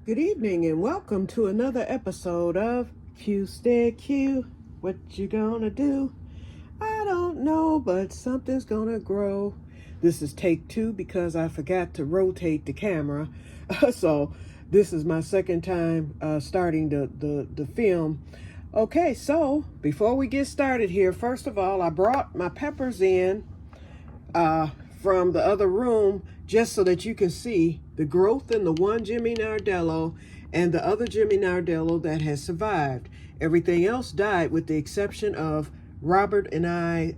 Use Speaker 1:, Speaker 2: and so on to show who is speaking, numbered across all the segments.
Speaker 1: Good evening and welcome to another episode of Que-stead-Que. What you gonna do? I don't know, but something's gonna grow. This is take two because I forgot to rotate the camera. So this is my second time starting the film. Okay, so before we get started here, first of all, I brought my peppers in from the other room just so that you can see the growth in the one Jimmy Nardello and the other Jimmy Nardello that has survived. Everything else died with the exception of Robert and I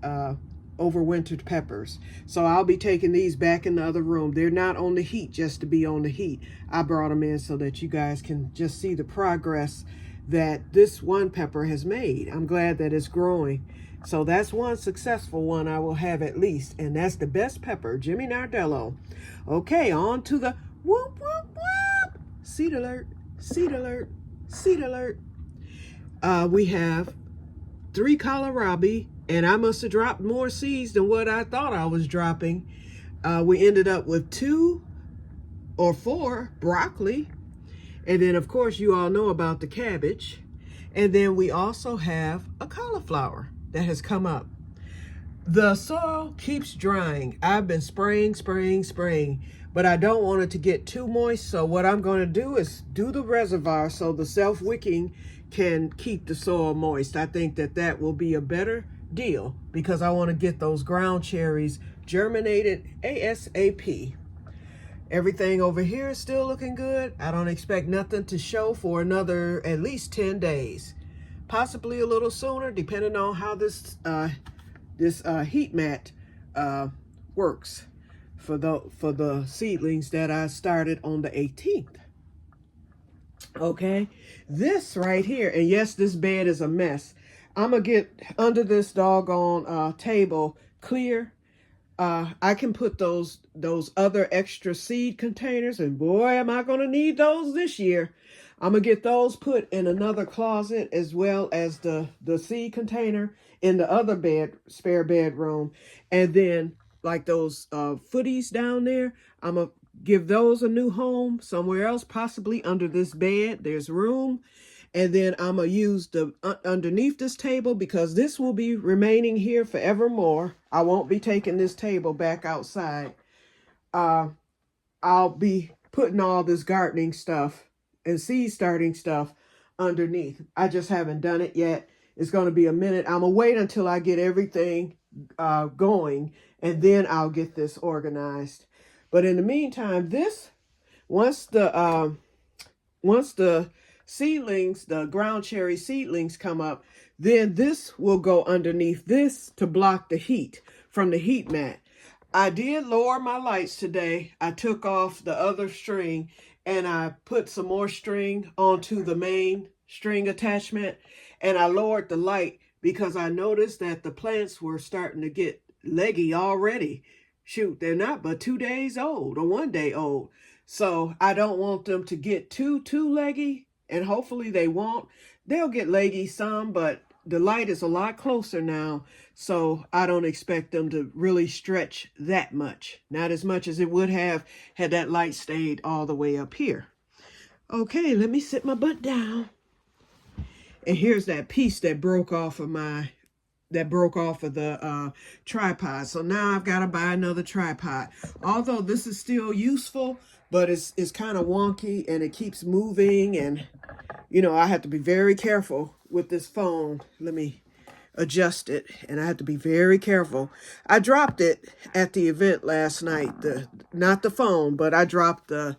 Speaker 1: overwintered peppers. So I'll be taking these back in the other room. They're not on the heat just to be on the heat. I brought them in so that you guys can just see the progress that this one pepper has made. I'm glad that it's growing. So that's one successful one I will have at least. And that's the best pepper, Jimmy Nardello. Okay, on to the whoop, whoop, whoop. Seed alert, seed alert, seed alert. We have 3 kohlrabi, and I must have dropped more seeds than what I thought I was dropping. We ended up with 2 or 4 broccoli. And then, of course, you all know about the cabbage. And then we also have a cauliflower that has come up. The soil keeps drying. I've been spraying, but I don't want it to get too moist. So what I'm going to do is do the reservoir so the self-wicking can keep the soil moist. I think that that will be a better deal because I want to get those ground cherries germinated ASAP. Everything over here is still looking good. I don't expect nothing to show for another at least 10 days. Possibly a little sooner, depending on how this heat mat works for the seedlings that I started on the 18th. Okay, this right here, and yes, this bed is a mess. I'm gonna get under this doggone table clear. I can put those other extra seed containers, and boy, am I gonna need those this year. I'm gonna get those put in another closet as well as the seed container in the other spare bedroom. And then like those footies down there, I'm gonna give those a new home somewhere else, possibly under this bed. There's room. And then I'm gonna use the underneath this table because this will be remaining here forevermore. I won't be taking this table back outside. I'll be putting all this gardening stuff and seed starting stuff underneath. I just haven't done it yet. It's going to be a minute. I'm going to wait until I get everything going, and then I'll get this organized. But in the meantime, once the seedlings, the ground cherry seedlings come up, then this will go underneath this to block the heat from the heat mat. I did lower my lights today. I took off the other string and I put some more string onto the main string attachment, and I lowered the light because I noticed that the plants were starting to get leggy already. Shoot, they're not but 2 days old or 1 day old. So I don't want them to get too leggy, and hopefully they won't. They'll get leggy some, but the light is a lot closer now, so I don't expect them to really stretch that much. Not as much as it would have had that light stayed all the way up here. Okay, let me sit my butt down. And here's that piece that broke off of the tripod. So now I've got to buy another tripod. Although this is still useful, but it's kind of wonky and it keeps moving, and you know, I have to be very careful with this phone. Let me adjust it, and I have to be very careful. I dropped it at the event last night. Not the phone, but I dropped the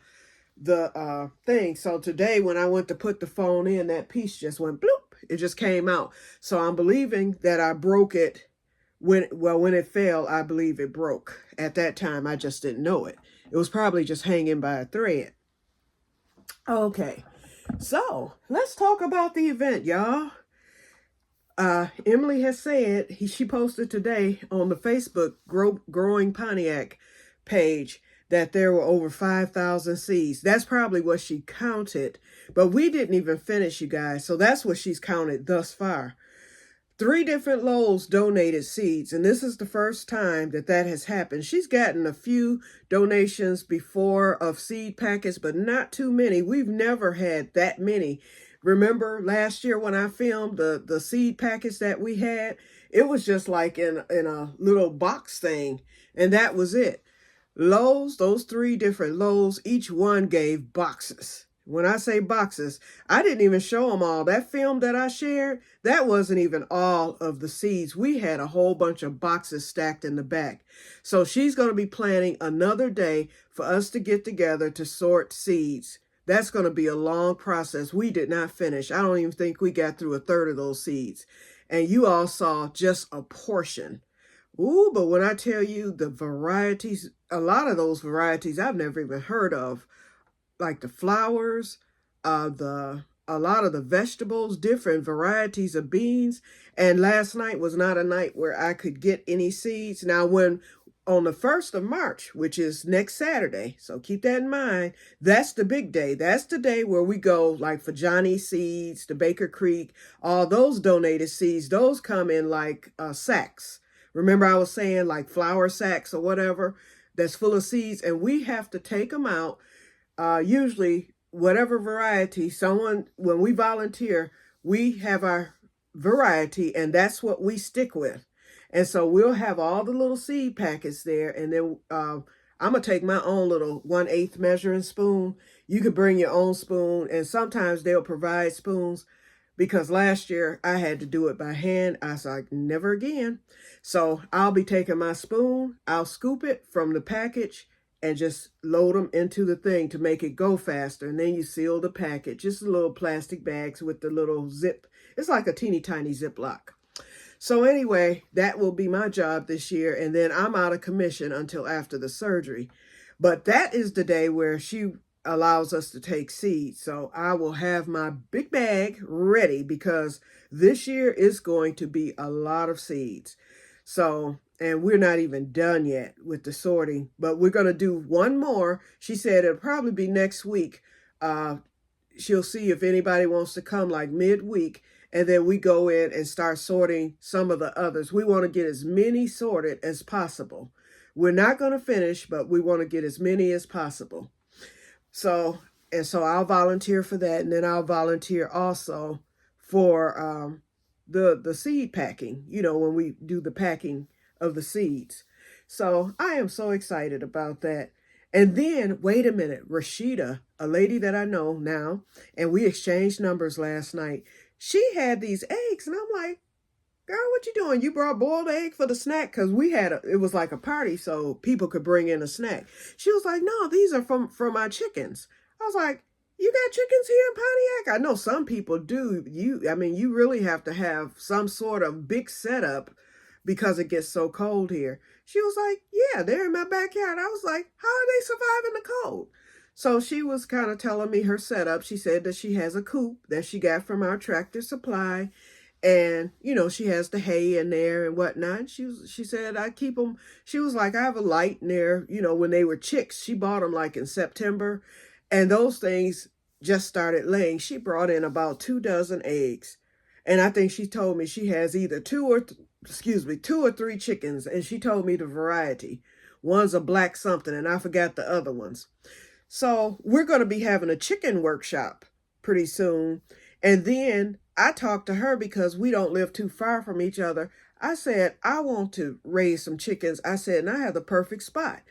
Speaker 1: thing. So today when I went to put the phone in, that piece just went bloop. It just came out. So I'm believing that I broke it when it fell. I believe it broke. At that time, I just didn't know it. It was probably just hanging by a thread. Okay, so let's talk about the event, y'all. Emily has said, she posted today on the Facebook Growing Pontiac page that there were over 5,000 seeds. That's probably what she counted, but we didn't even finish, you guys. So that's what she's counted thus far. 3 different Lowe's donated seeds, and this is the first time that that has happened. She's gotten a few donations before of seed packets, but not too many. We've never had that many. Remember last year when I filmed the seed packets that we had? It was just like in a little box thing, and that was it. Lowe's, those 3 different Lowe's, each one gave boxes. When I say boxes, I didn't even show them all. That film that I shared, that wasn't even all of the seeds. We had a whole bunch of boxes stacked in the back. So she's going to be planning another day for us to get together to sort seeds. That's going to be a long process. We did not finish. I don't even think we got through a third of those seeds. And you all saw just a portion. Ooh, but when I tell you the varieties, a lot of those varieties I've never even heard of, like the flowers, a lot of the vegetables, different varieties of beans. And last night was not a night where I could get any seeds. Now, when on the 1st of March, which is next Saturday, so keep that in mind, that's the big day. That's the day where we go, like for Johnny Seeds, the Baker Creek, all those donated seeds, those come in like sacks. Remember I was saying like flour sacks or whatever that's full of seeds, and we have to take them out. Usually, whatever variety, when we volunteer, we have our variety, and that's what we stick with. And so we'll have all the little seed packets there, and then I'm going to take my own little 1/8 measuring spoon. You could bring your own spoon, and sometimes they'll provide spoons, because last year I had to do it by hand. I was like, never again. So I'll be taking my spoon, I'll scoop it from the package, and just load them into the thing to make it go faster. And then you seal the packet, just little plastic bags with the little zip. It's like a teeny tiny Ziploc. So anyway, that will be my job this year. And then I'm out of commission until after the surgery. But that is the day where she allows us to take seeds. So I will have my big bag ready, because this year is going to be a lot of seeds. So, and we're not even done yet with the sorting, but we're going to do one more. She said it'll probably be next week. She'll see if anybody wants to come like midweek, and then we go in and start sorting some of the others. We want to get as many sorted as possible. We're not going to finish, but we want to get as many as possible. So I'll volunteer for that, and then I'll volunteer also for the seed packing, when we do the packing of the seeds. So I am so excited about that. And then, wait a minute, Rashida, a lady that I know now, and we exchanged numbers last night, she had these eggs, and I'm like, girl, what you doing? You brought boiled egg for the snack? Because it was like a party, so people could bring in a snack. She was like, no, these are from my chickens. I was like, you got chickens here in Pontiac? I know some people do. You really have to have some sort of big setup because it gets so cold here. She was like, yeah, they're in my backyard. I was like, how are they surviving the cold? So she was kind of telling me her setup. She said that she has a coop that she got from our Tractor Supply. And, she has the hay in there and whatnot. She said, I keep them. She was like, I have a light in there. When they were chicks, she bought them like in September. And those things just started laying. She brought in about 2 dozen eggs. And I think she told me she has either 2 or 3 chickens. And she told me the variety. One's a black something, and I forgot the other ones. So we're going to be having a chicken workshop pretty soon. And then I talked to her, because we don't live too far from each other. I said, I want to raise some chickens. I said, and I have the perfect spot.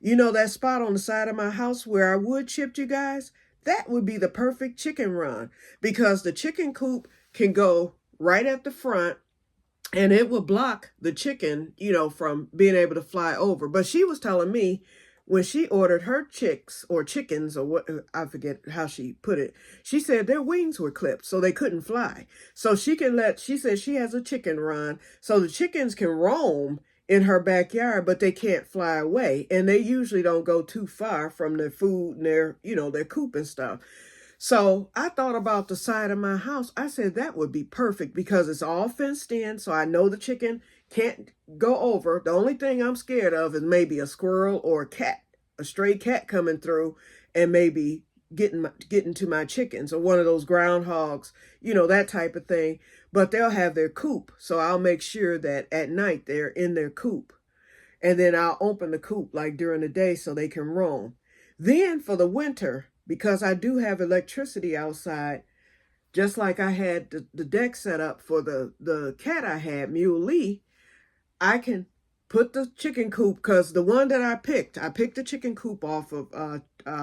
Speaker 1: That spot on the side of my house where I wood chipped, you guys? That would be the perfect chicken run, because the chicken coop can go right at the front, and it will block the chicken, from being able to fly over. But she was telling me, when she ordered her chicks or chickens, or what, I forget how she put it, she said their wings were clipped so they couldn't fly. So she said she has a chicken run, so the chickens can roam in her backyard, but they can't fly away. And they usually don't go too far from their food and their coop and stuff. So I thought about the side of my house. I said that would be perfect, because it's all fenced in, so I know the chicken can't go over. The only thing I'm scared of is maybe a squirrel or a cat, a stray cat coming through and maybe getting to my chickens, or one of those groundhogs, that type of thing. But they'll have their coop, so I'll make sure that at night they're in their coop. And then I'll open the coop like during the day so they can roam. Then for the winter, because I do have electricity outside, just like I had the deck set up for the cat I had, Muley, I can put the chicken coop, because the one that I picked the chicken coop off of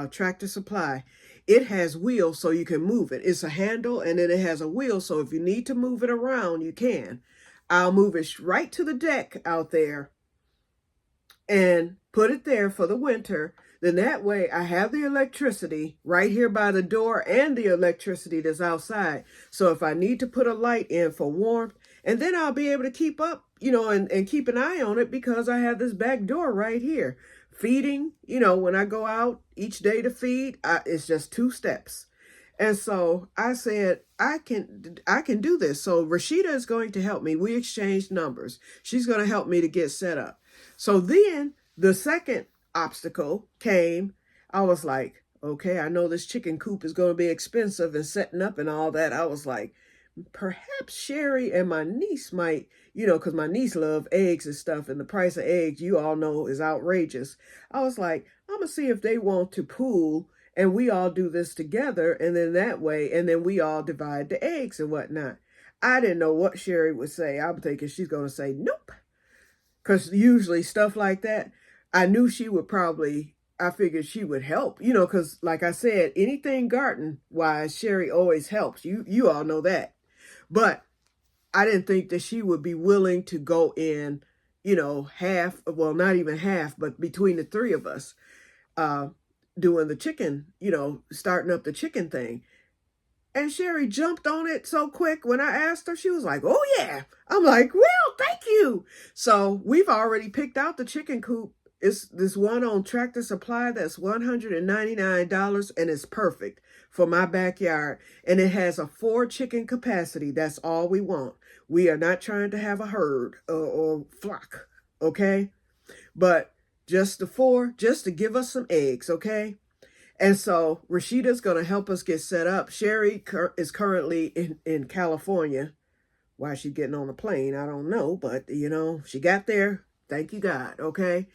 Speaker 1: Tractor Supply. It has wheels so you can move it. It's a handle and then it has a wheel, so if you need to move it around, you can. I'll move it right to the deck out there and put it there for the winter. Then that way I have the electricity right here by the door and the electricity that's outside. So if I need to put a light in for warmth, and then I'll be able to keep up, and keep an eye on it, because I have this back door right here. Feeding, when I go out each day to feed, it's just 2 steps. And so I said, I can do this. So Rashida is going to help me. We exchanged numbers. She's going to help me to get set up. So then the second obstacle came. I was like, okay, I know this chicken coop is going to be expensive and setting up and all that. I was like, perhaps Sherry and my niece might, because my niece loves eggs and stuff, and the price of eggs, you all know, is outrageous. I was like, I'm going to see if they want to pool and we all do this together, and then that way, and then we all divide the eggs and whatnot. I didn't know what Sherry would say. I'm thinking she's going to say nope, because usually stuff like that, I knew she would probably, I figured she would help, because like I said, anything garden wise, Sherry always helps. You all know that. But I didn't think that she would be willing to go in, half, well, not even half, but between the 3 of us, doing the chicken, starting up the chicken thing. And Sherry jumped on it so quick. When I asked her, she was like, oh yeah. I'm like, well, thank you. So we've already picked out the chicken coop. It's this one on Tractor Supply that's $199, and it's perfect for my backyard. And it has a 4 chicken capacity. That's all we want. We are not trying to have a herd or flock, okay? But just the 4, just to give us some eggs, okay? And so Rashida's going to help us get set up. Sherry is currently in California. Why she's getting on the plane, I don't know. But, she got there. Thank you, God, okay?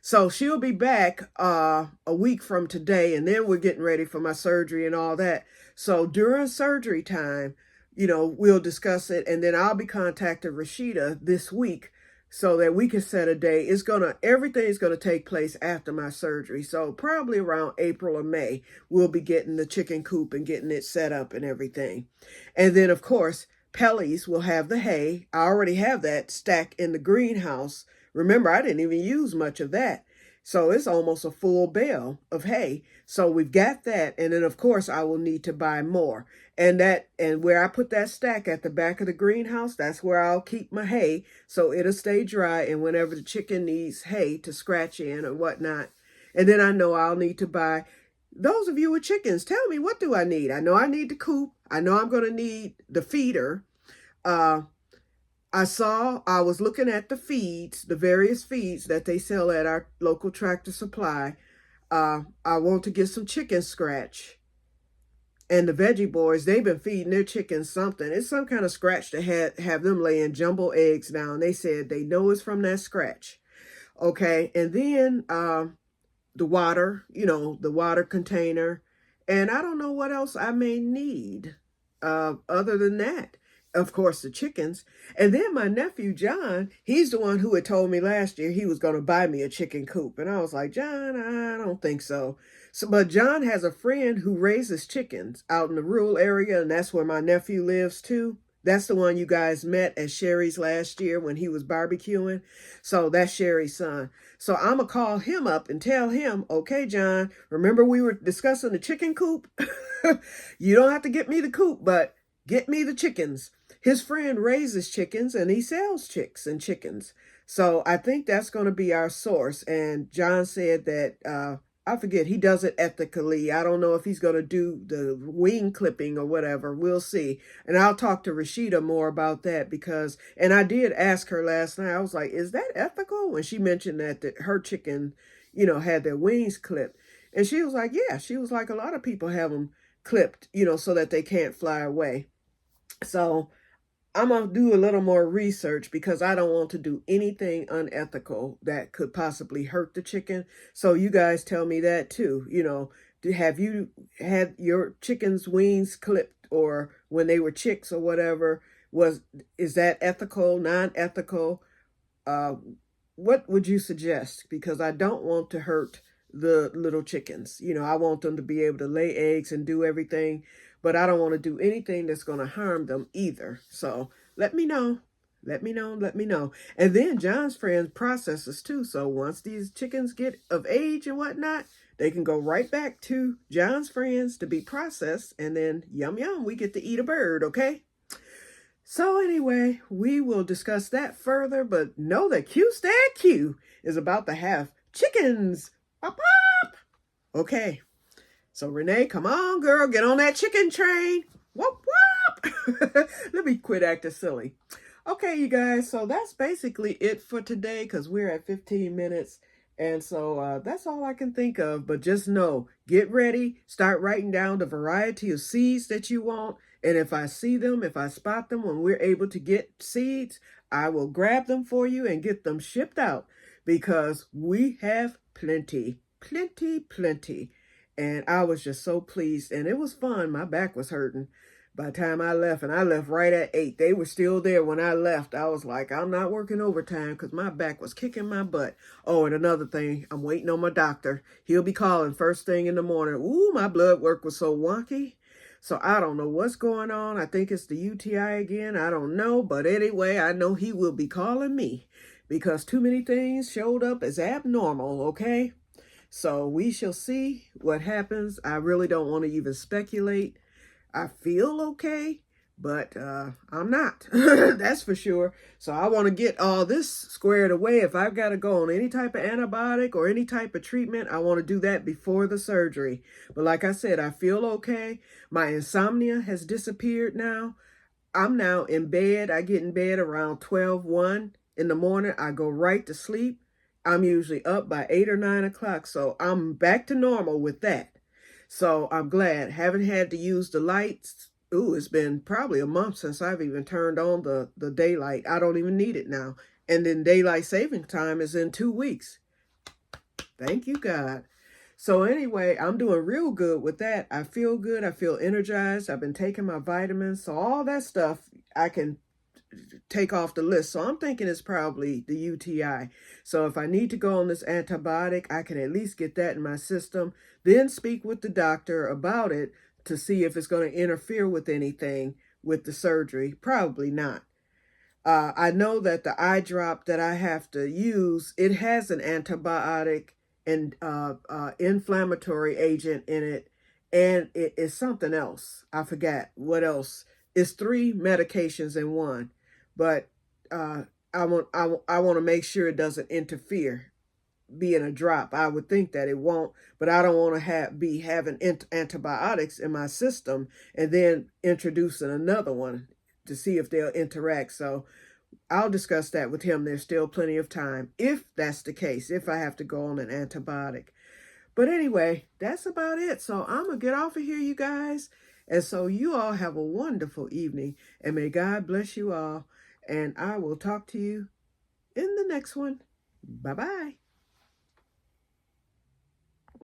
Speaker 1: So she'll be back a week from today, and then we're getting ready for my surgery and all that. So during surgery time, we'll discuss it, and then I'll be contacting Rashida this week so that we can set a day. Everything's gonna take place after my surgery. So probably around April or May, we'll be getting the chicken coop and getting it set up and everything. And then of course, Pelly's will have the hay. I already have that stacked in the greenhouse. Remember, I didn't even use much of that. So it's almost a full bale of hay. So we've got that. And then of course I will need to buy more. And where I put that stack at the back of the greenhouse, that's where I'll keep my hay. So it'll stay dry. And whenever the chicken needs hay to scratch in or whatnot. And then I know I'll need to buy, those of you with chickens, tell me, what do I need? I know I need the coop. I know I'm going to need the feeder. I was looking at the feeds, the various feeds that they sell at our local Tractor Supply. I want to get some chicken scratch. And the veggie boys, they've been feeding their chickens something. It's some kind of scratch to have them laying jumbo eggs now. And they said they know it's from that scratch. Okay, and then the water, the water container. And I don't know what else I may need other than that. Of course, the chickens. And then my nephew, John, he's the one who had told me last year he was going to buy me a chicken coop. And I was like, John, I don't think so. But John has a friend who raises chickens out in the rural area, and that's where my nephew lives too. That's the one you guys met at Sherry's last year when he was barbecuing. So that's Sherry's son. So I'm going to call him up and tell him, okay, John, remember we were discussing the chicken coop? You don't have to get me the coop, but get me the chickens. His friend raises chickens and he sells chicks and chickens. So I think that's going to be our source. And John said that, I forget, he does it ethically. I don't know if he's going to do the wing clipping or whatever. We'll see. And I'll talk to Rashida more about that and I did ask her last night. I was like, is that ethical? When she mentioned that her chicken, had their wings clipped. And she was like, yeah, she was like, a lot of people have them clipped, so that they can't fly away. So I'm going to do a little more research because I don't want to do anything unethical that could possibly hurt the chicken. So you guys tell me that too. Have you had your chicken's wings clipped, or when they were chicks or whatever? Is that ethical, non-ethical? Uh, what would you suggest? Because I don't want to hurt the little chickens. I want them to be able to lay eggs and do everything, but I don't want to do anything that's going to harm them either. So let me know. Let me know. Let me know. And then John's friends processes too. So once these chickens get of age and whatnot, they can go right back to John's friends to be processed. And then yum, yum, we get to eat a bird, okay? So anyway, we will discuss that further, but know that Que-stead-Que is about to have chickens. Pop, pop. Okay. So Renee, come on, girl, get on that chicken train. Whoop, whoop. Let me quit acting silly. Okay, you guys, so that's basically it for today because we're at 15 minutes. And so that's all I can think of. But just know, get ready, start writing down the variety of seeds that you want. And if I see them, if I spot them when we're able to get seeds, I will grab them for you and get them shipped out because we have plenty, plenty, plenty. And I was just so pleased. And it was fun. My back was hurting by the time I left. And I left right at 8. They were still there when I left. I was like, I'm not working overtime because my back was kicking my butt. Oh, and another thing, I'm waiting on my doctor. He'll be calling first thing in the morning. Ooh, my blood work was so wonky. So I don't know what's going on. I think it's the UTI again. I don't know. But anyway, I know he will be calling me because too many things showed up as abnormal, okay? So we shall see what happens. I really don't want to even speculate. I feel okay, but I'm not. That's for sure. So I want to get all this squared away. If I've got to go on any type of antibiotic or any type of treatment, I want to do that before the surgery. But like I said, I feel okay. My insomnia has disappeared now. I'm now in bed. I get in bed around 12:01 in the morning. I go right to sleep. I'm usually up by 8 or 9 o'clock. So I'm back to normal with that. So I'm glad. Haven't had to use the lights. Ooh, it's been probably a month since I've even turned on the daylight. I don't even need it now. And then daylight saving time is in 2 weeks. Thank you, God. So anyway, I'm doing real good with that. I feel good. I feel energized. I've been taking my vitamins. So all that stuff I can take off the list. So I'm thinking it's probably the UTI. So if I need to go on this antibiotic, I can at least get that in my system, then speak with the doctor about it to see if it's going to interfere with anything with the surgery. Probably not. I know that the eye drop that I have to use, it has an antibiotic and inflammatory agent in it, and it is something else. I forgot what else. It's 3 medications in one, but I want to make sure it doesn't interfere. Being a drop, I would think that it won't, but I don't want to be having antibiotics in my system and then introducing another one to see if they'll interact. So I'll discuss that with him. There's still plenty of time if that's the case, if I have to go on an antibiotic. But anyway, that's about it. So I'm going to get off of here, you guys. And so you all have a wonderful evening, and may God bless you all. And I will talk to you in the next one. Bye-bye.